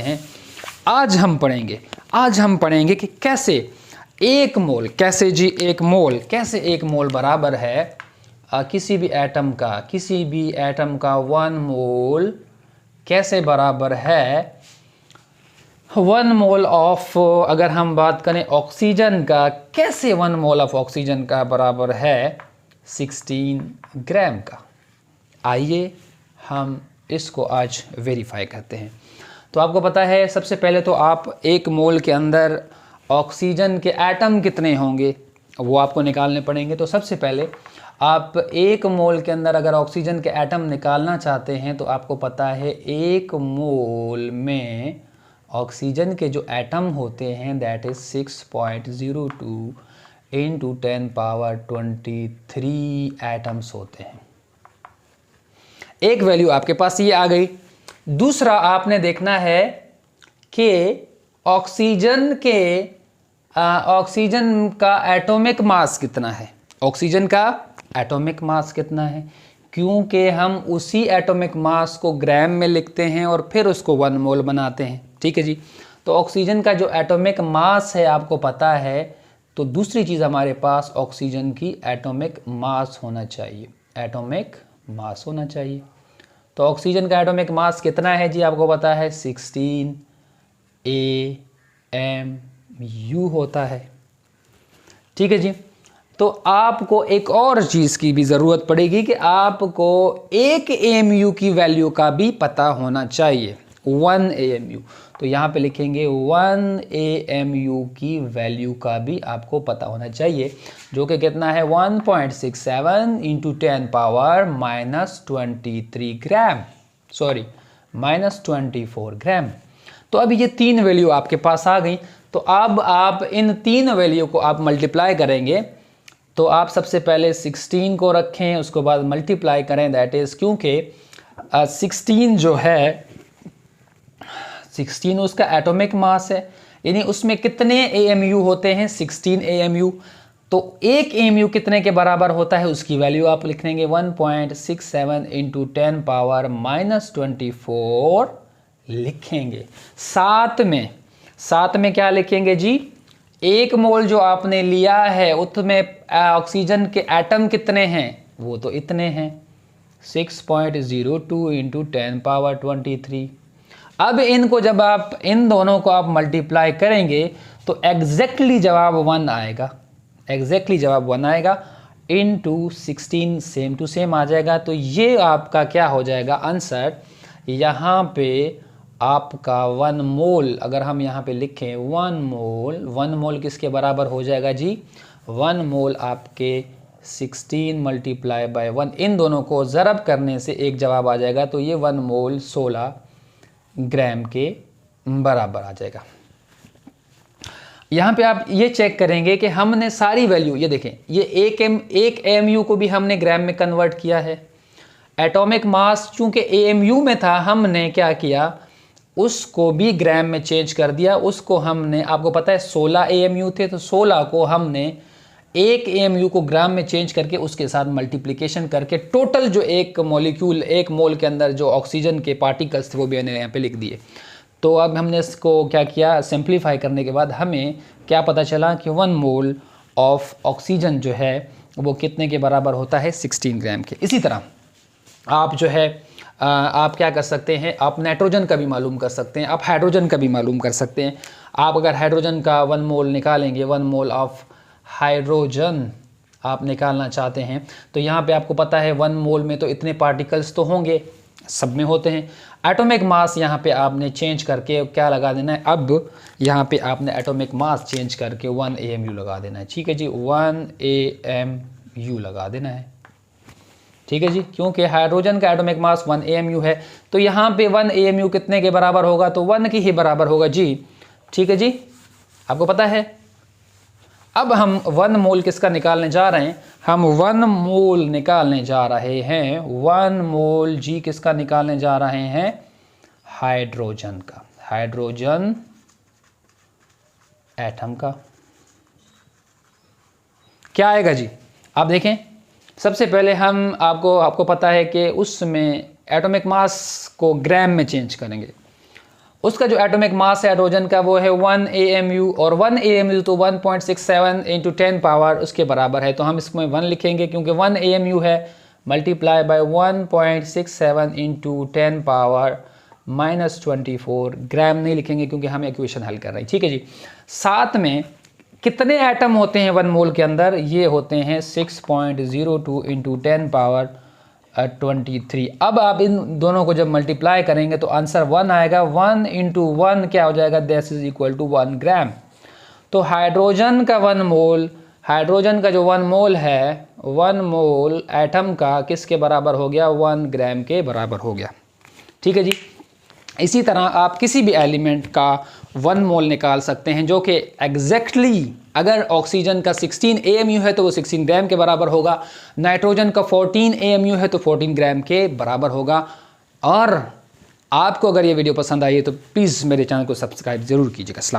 हैं। आज हम पढ़ेंगे कि कैसे एक मोल बराबर है किसी भी एटम का 1 मोल कैसे बराबर है 1 मोल ऑफ, अगर हम बात करें ऑक्सीजन का, कैसे 1 मोल ऑफ ऑक्सीजन का बराबर है 16 ग्राम का। आइए हम इसको आज वेरीफाई करते हैं। तो आपको पता है सबसे पहले तो आप 1 मोल के अंदर ऑक्सीजन के एटम कितने होंगे वो आपको निकालने पड़ेंगे। तो सबसे पहले आप 1 मोल के अंदर अगर ऑक्सीजन के एटम निकालना चाहते हैं तो आपको पता है 1 मोल में ऑक्सीजन के जो एटम होते हैं दैट इज 6.02 इंटू 10⁻23 एटम्स होते हैं। एक वैल्यू आपके पास ये आ गई। दूसरा आपने देखना है कि ऑक्सीजन का एटॉमिक मास कितना है। ऑक्सीजन का एटॉमिक मास कितना है, क्योंकि हम उसी एटॉमिक मास को ग्राम में लिखते हैं और फिर उसको 1 मोल बनाते हैं। ठीक है जी। तो ऑक्सीजन का जो एटॉमिक मास है आपको पता है, तो दूसरी चीज़ हमारे पास ऑक्सीजन की एटॉमिक मास होना चाहिए। तो ऑक्सीजन का एटॉमिक मास कितना है जी, आपको पता है 16 AMU होता है। ठीक है जी। तो आपको एक और चीज़ की भी ज़रूरत पड़ेगी कि आपको 1 AMU की वैल्यू का भी पता होना चाहिए, 1 AMU। तो यहाँ पे लिखेंगे 1 AMU की वैल्यू का भी आपको पता होना चाहिए, जो कि कितना है 1.67 इंटू 10⁻⁻23 ग्राम, -24 ग्राम। तो अब ये 3 वैल्यू आपके पास आ गई। तो अब आप इन 3 वैल्यू को आप मल्टीप्लाई करेंगे। तो आप सबसे पहले 16 को रखें, उसके बाद मल्टीप्लाई करें, दैट इज़ क्योंकि 16 जो है 16 उसका एटॉमिक मास है, यानी उसमें कितने AMU होते हैं 16 AMU। तो 1 AMU कितने के बराबर होता है उसकी वैल्यू आप लिख लेंगे 1.67 इंटू 10⁻⁻24 लिखेंगे। साथ में क्या लिखेंगे जी, 1 मोल जो आपने लिया है उसमें ऑक्सीजन के एटम कितने हैं, वो तो इतने हैं 6.02 इंटू 10⁻23। अब इनको जब आप इन दोनों को आप मल्टीप्लाई करेंगे तो एग्जैक्टली जवाब 1 आएगा इनटू 16 सेम टू सेम आ जाएगा। तो ये आपका क्या हो जाएगा आंसर, यहाँ पे आपका 1 मोल, अगर हम यहाँ पे लिखें 1 मोल किसके बराबर हो जाएगा जी, 1 मोल आपके 16 मल्टीप्लाई बाय 1, इन दोनों को ज़रब करने से एक जवाब आ जाएगा। तो ये 1 मोल 16 ग्राम के बराबर आ जाएगा। यहाँ पे आप ये चेक करेंगे कि हमने सारी वैल्यू, ये देखें, ये 1 AMU को भी हमने ग्राम में कन्वर्ट किया है। एटॉमिक मास चूंकि AMU में था, हमने क्या किया, उसको भी ग्राम में चेंज कर दिया। उसको हमने, आपको पता है 16 AMU थे, तो 16 को हमने 1 AMU को ग्राम में चेंज करके उसके साथ मल्टीप्लिकेशन करके टोटल जो एक मॉलिक्यूल 1 मोल के अंदर जो ऑक्सीजन के पार्टिकल्स थे वो भी मैंने यहाँ पे लिख दिए। तो अब हमने इसको क्या किया, सिंप्लीफाई करने के बाद हमें क्या पता चला कि 1 मोल ऑफ ऑक्सीजन जो है वो कितने के बराबर होता है 16 ग्राम के। इसी तरह आप जो है आप क्या कर सकते हैं, आप नाइट्रोजन का भी मालूम कर सकते हैं, आप हाइड्रोजन का भी मालूम कर सकते हैं। आप अगर हाइड्रोजन का 1 मोल निकालेंगे, 1 मोल ऑफ हाइड्रोजन आप निकालना चाहते हैं, तो यहाँ पे आपको पता है 1 मोल में तो इतने पार्टिकल्स तो होंगे, सब में होते हैं। एटॉमिक मास यहाँ पे आपने चेंज करके क्या लगा देना है, अब यहाँ पे आपने एटॉमिक मास चेंज करके 1 AMU लगा देना है। ठीक है जी, 1 AMU लगा देना है। ठीक है जी, क्योंकि हाइड्रोजन का एटॉमिक मास 1 AMU है, तो यहाँ पे 1 AMU कितने के बराबर होगा, तो 1 की ही बराबर होगा जी। ठीक है जी, आपको पता है। अब हम 1 मोल किसका निकालने जा रहे हैं, हम 1 मोल निकालने जा रहे हैं, 1 मोल जी किसका निकालने जा रहे हैं, हाइड्रोजन का, हाइड्रोजन एटम का। क्या आएगा जी, आप देखें। सबसे पहले हम आपको पता है कि उसमें एटॉमिक मास को ग्राम में चेंज करेंगे। उसका जो एटॉमिक मास है हाइड्रोजन का वो है 1 AMU, और 1 AMU तो 1.67 × 10 पावर उसके बराबर है, तो हम इसमें 1 लिखेंगे क्योंकि 1 AMU है, मल्टीप्लाई बाय 1.67 × 10 पावर -24 ग्राम नहीं लिखेंगे क्योंकि हम इक्वेशन हल कर रहे हैं। ठीक है जी। साथ में कितने एटम होते हैं 1 मोल के अंदर? ये होते हैं 6.02 × 10 पावर 23। अब आप इन दोनों को जब मल्टीप्लाई करेंगे तो आंसर 1 आएगा। 1 × 1 क्या हो जाएगा? दैट इज इक्वल टू 1 ग्राम। तो हाइड्रोजन का 1 मोल, हाइड्रोजन का जो 1 मोल है, 1 मोल एटम का किसके बराबर हो गया? 1 ग्राम के बराबर हो गया। ठीक है जी। इसी तरह आप किसी भी एलिमेंट का 1 मोल निकाल सकते हैं जो कि एग्जैक्टली, अगर ऑक्सीजन का 16 AMU है तो वो 16 ग्राम के बराबर होगा, नाइट्रोजन का 14 AMU है तो 14 ग्राम के बराबर होगा। और आपको अगर ये वीडियो पसंद आई है तो प्लीज़ मेरे चैनल को सब्सक्राइब ज़रूर कीजिएगा।